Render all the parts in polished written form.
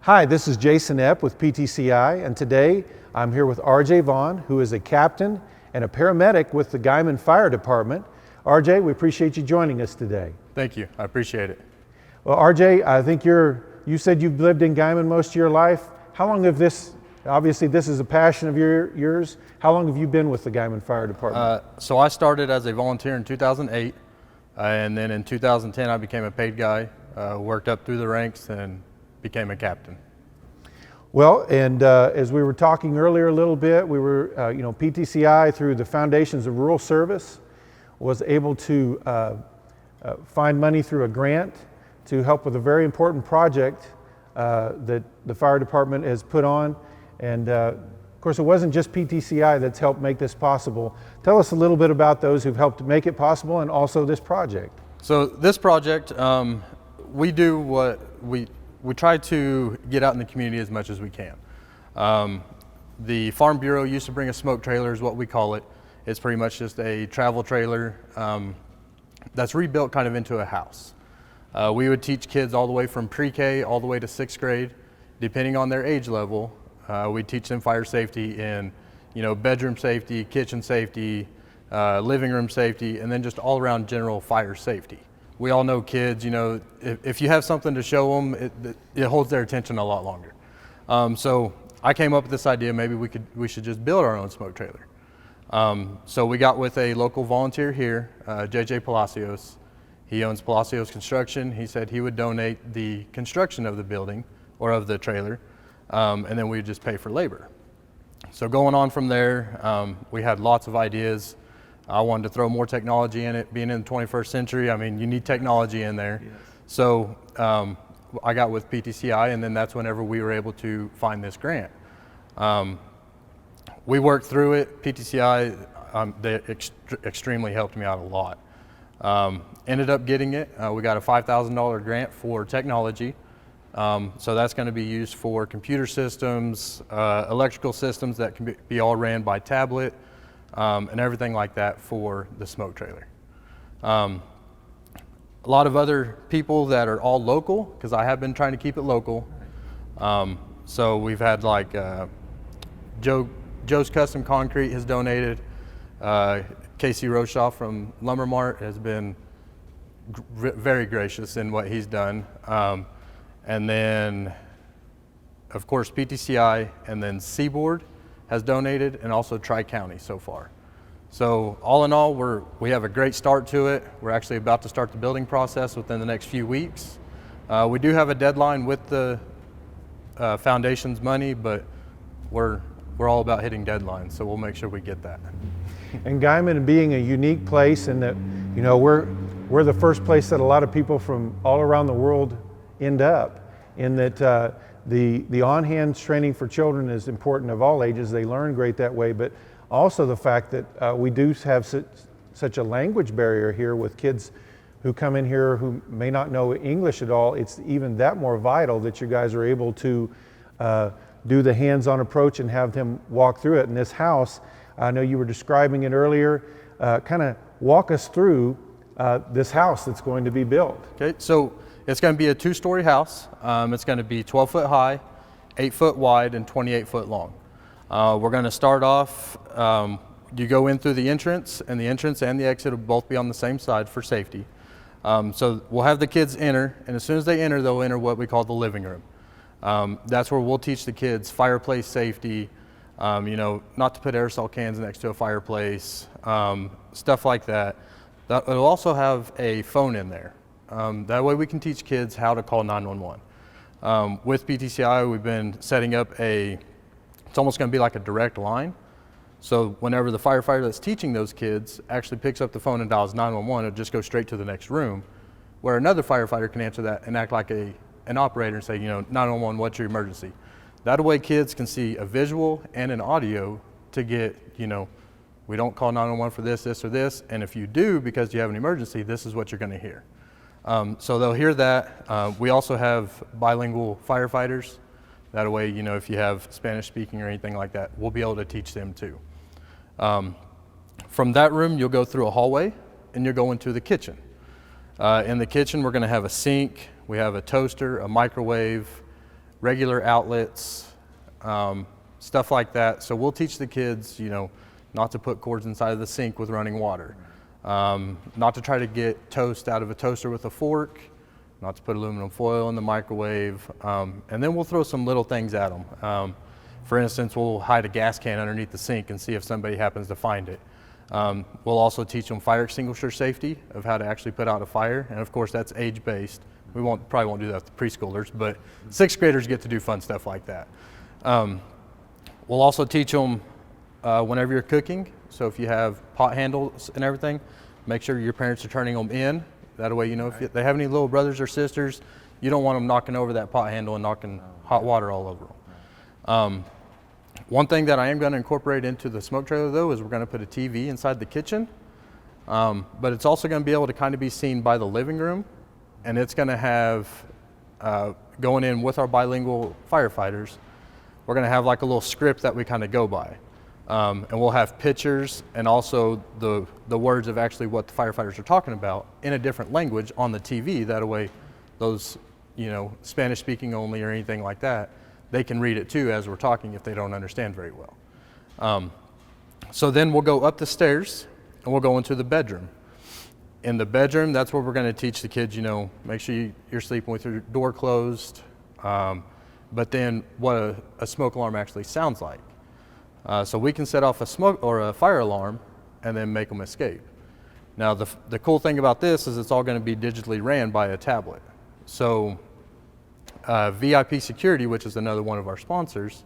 Hi, this is Jason Epp with PTCI, and today I'm here with RJ Vaughn, who is a captain and a paramedic with the Guyman Fire Department. RJ, we appreciate you joining us today. Thank you, I appreciate it. Well, RJ, I think you said you've lived in Guyman most of your life. How long have obviously this is a passion of yours, how long have you been with the Guyman Fire Department? So I started as a volunteer in 2008, and then in 2010 I became a paid guy, worked up through the ranks and became a captain. Well, and as we were talking earlier a little bit, we were, PTCI through the Foundations of Rural Service was able to find money through a grant to help with a very important project that the fire department has put on. And of course, it wasn't just PTCI that's helped make this possible. Tell us a little bit about those who've helped make it possible and also this project. So this project, we do what we try to get out in the community as much as we can. The Farm Bureau used to bring a smoke trailer is what we call it. It's pretty much just a travel trailer that's rebuilt kind of into a house. We would teach kids all the way from pre-K all the way to 6th grade, depending on their age level. We teach them fire safety in, bedroom safety, kitchen safety, living room safety, and then just all around general fire safety. We all know kids, if you have something to show them, it holds their attention a lot longer. So I came up with this idea, maybe we should just build our own smoke trailer. So we got with a local volunteer here, JJ Palacios. He owns Palacios Construction. He said he would donate the construction of the building or of the trailer, and then we'd just pay for labor. So going on from there, we had lots of ideas. I wanted to throw more technology in it. Being in the 21st century, I mean, you need technology in there. Yes. So I got with PTCI, and then that's whenever we were able to find this grant. We worked through it. PTCI, they extremely helped me out a lot. Ended up getting it. We got a $5,000 grant for technology. So that's going to be used for computer systems, electrical systems that can be all ran by tablet, and everything like that for the smoke trailer. A lot of other people that are all local, because I have been trying to keep it local. So we've had like Joe's Custom Concrete has donated. Casey Roshaw from Lumber Mart has been very gracious in what he's done. And then, of course, PTCI, and then Seaboard has donated, and also Tri-County so far. So all in all, we have a great start to it. We're actually about to start the building process within the next few weeks. We do have a deadline with the foundation's money, but we're all about hitting deadlines, so we'll make sure we get that. And Guyman being a unique place in that, we're the first place that a lot of people from all around the world end up, in that the on-hands training for children is important of all ages. They learn great that way, but also the fact that we do have such a language barrier here with kids who come in here who may not know English at all. It's even that more vital that you guys are able to do the hands-on approach and have them walk through it. In this house, I know you were describing it earlier, kind of walk us through this house that's going to be built. Okay, so it's going to be a 2-story house. It's going to be 12 foot high, 8 foot wide, and 28 foot long. We're going to start off, you go in through the entrance and the exit will both be on the same side for safety. So we'll have the kids enter, and as soon as they enter, they'll enter what we call the living room. That's where we'll teach the kids fireplace safety, not to put aerosol cans next to a fireplace, stuff like that. It'll also have a phone in there. That way we can teach kids how to call 911. With PTCI, we've been setting up it's almost going to be like a direct line. So whenever the firefighter that's teaching those kids actually picks up the phone and dials 911, it'll just go straight to the next room, where another firefighter can answer that and act like an operator and say, 911, what's your emergency? That way kids can see a visual and an audio to get, we don't call 911 for this, this, or this, and if you do because you have an emergency, this is what you're going to hear. So they'll hear that. We also have bilingual firefighters. That way, if you have Spanish speaking or anything like that, we'll be able to teach them too. From that room, you'll go through a hallway and you'll go into the kitchen. In the kitchen, we're going to have a sink, we have a toaster, a microwave, regular outlets, stuff like that. So we'll teach the kids, not to put cords inside of the sink with running water, not to try to get toast out of a toaster with a fork, not to put aluminum foil in the microwave, and then we'll throw some little things at them. For instance, we'll hide a gas can underneath the sink and see if somebody happens to find it. We'll also teach them fire extinguisher safety, of how to actually put out a fire, and of course that's age-based. We probably won't do that with preschoolers, but 6th graders get to do fun stuff like that. We'll also teach them whenever you're cooking, so if you have pot handles and everything, make sure your parents are turning them in. That way, if they have any little brothers or sisters, you don't want them knocking over that pot handle and knocking hot water all over them. One thing that I am going to incorporate into the smoke trailer, though, is we're going to put a TV inside the kitchen, but it's also going to be able to kind of be seen by the living room, and it's going to have, going in with our bilingual firefighters, we're going to have like a little script that we kind of go by. And we'll have pictures and also the words of actually what the firefighters are talking about in a different language on the TV. That way, those, Spanish speaking only or anything like that, they can read it too as we're talking if they don't understand very well. So then we'll go up the stairs and we'll go into the bedroom. In the bedroom, that's where we're going to teach the kids, make sure you're sleeping with your door closed, but then what a smoke alarm actually sounds like. So we can set off a smoke or a fire alarm and then make them escape. Now the cool thing about this is it's all going to be digitally ran by a tablet. So VIP Security, which is another one of our sponsors,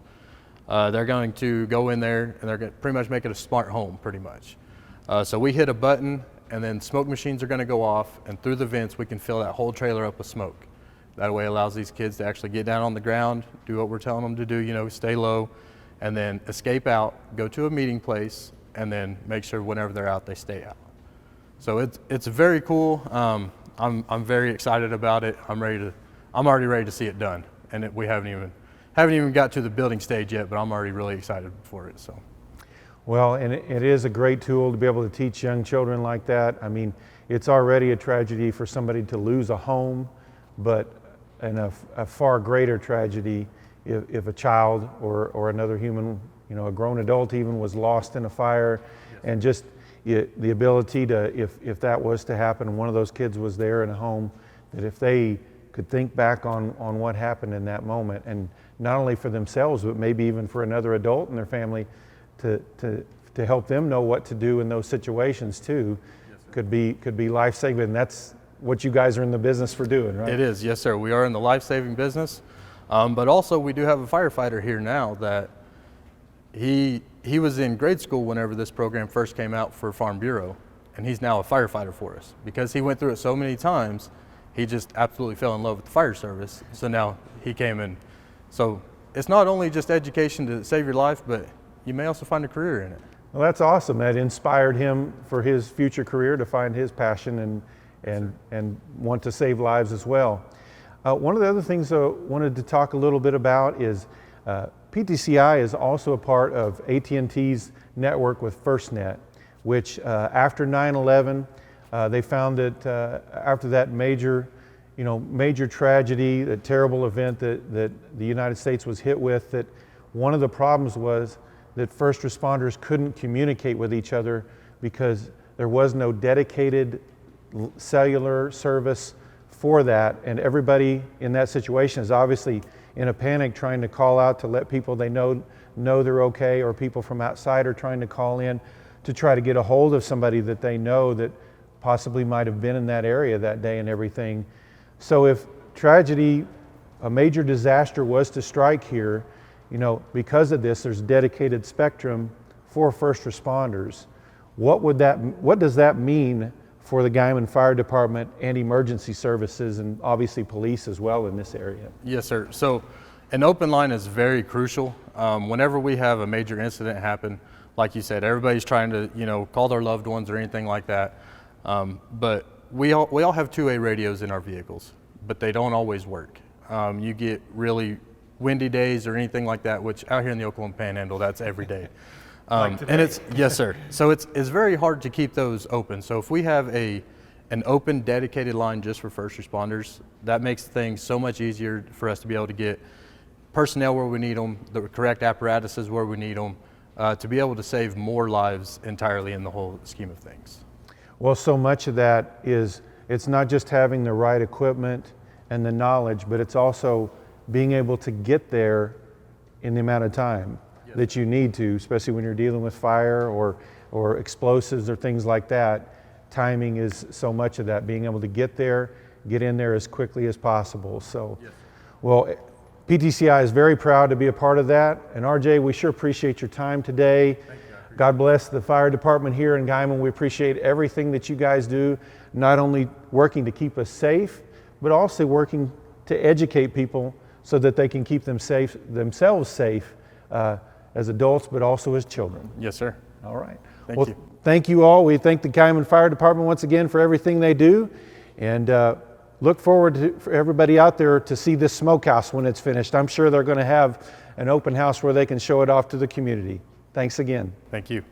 they're going to go in there and they're going to pretty much make it a smart home pretty much. So we hit a button and then smoke machines are going to go off, and through the vents we can fill that whole trailer up with smoke. That way it allows these kids to actually get down on the ground, do what we're telling them to do, stay low, and then escape out, go to a meeting place, and then make sure whenever they're out, they stay out. So it's very cool. I'm very excited about it. I'm already ready to see it done. And we haven't even got to the building stage yet, but I'm already really excited for it. So. Well, and it is a great tool to be able to teach young children like that. I mean, it's already a tragedy for somebody to lose a home, but a far greater tragedy if a child or another human, a grown adult even, was lost in a fire. Yes. And just the ability to, if that was to happen and one of those kids was there in a home, that if they could think back on what happened in that moment, and not only for themselves, but maybe even for another adult in their family to help them know what to do in those situations too. Yes, could be life-saving. And that's what you guys are in the business for doing, right? It is, yes sir. We are in the life-saving business. But also we do have a firefighter here now that he was in grade school whenever this program first came out for Farm Bureau, and he's now a firefighter for us. Because he went through it so many times, he just absolutely fell in love with the fire service. So now he came in. So it's not only just education to save your life, but you may also find a career in it. Well, that's awesome. That inspired him for his future career to find his passion and want to save lives as well. One of the other things I wanted to talk a little bit about is PTCI is also a part of AT&T's network with FirstNet, which after 9/11, they found that after that major tragedy, that terrible event that the United States was hit with, that one of the problems was that first responders couldn't communicate with each other because there was no dedicated cellular service for that, and everybody in that situation is obviously in a panic trying to call out to let people they know they're okay, or people from outside are trying to call in to try to get a hold of somebody that they know that possibly might have been in that area that day and everything. So if tragedy, a major disaster was to strike here, because of this, there's dedicated spectrum for first responders. What does that mean for the Guymon Fire Department and emergency services, and obviously police as well in this area? Yes, sir. So an open line is very crucial. Whenever we have a major incident happen, like you said, everybody's trying to, call their loved ones or anything like that. But we all have 2-way radios in our vehicles, but they don't always work. You get really windy days or anything like that, which out here in the Oklahoma Panhandle, that's every day. And it's, yes sir. So it's very hard to keep those open. So if we have an open dedicated line just for first responders, that makes things so much easier for us to be able to get, personnel where we need them, the correct apparatuses where we need them, to be able to save more lives entirely in the whole scheme of things. Well, so much of that is, it's not just having the right equipment and the knowledge, but it's also being able to get there in the amount of time that you need to, especially when you're dealing with fire or explosives or things like that. Timing is so much of that, being able to get there, get in there as quickly as possible. So, well, PTCI is very proud to be a part of that. And RJ, we sure appreciate your time today. God bless the fire department here in Guyman. We appreciate everything that you guys do, not only working to keep us safe, but also working to educate people so that they can keep themselves safe as adults, but also as children. Yes, sir. All right. Thank you. Thank you all. We thank the Guyman Fire Department once again for everything they do, and look forward to, for everybody out there to see this smokehouse when it's finished. I'm sure they're going to have an open house where they can show it off to the community. Thanks again. Thank you.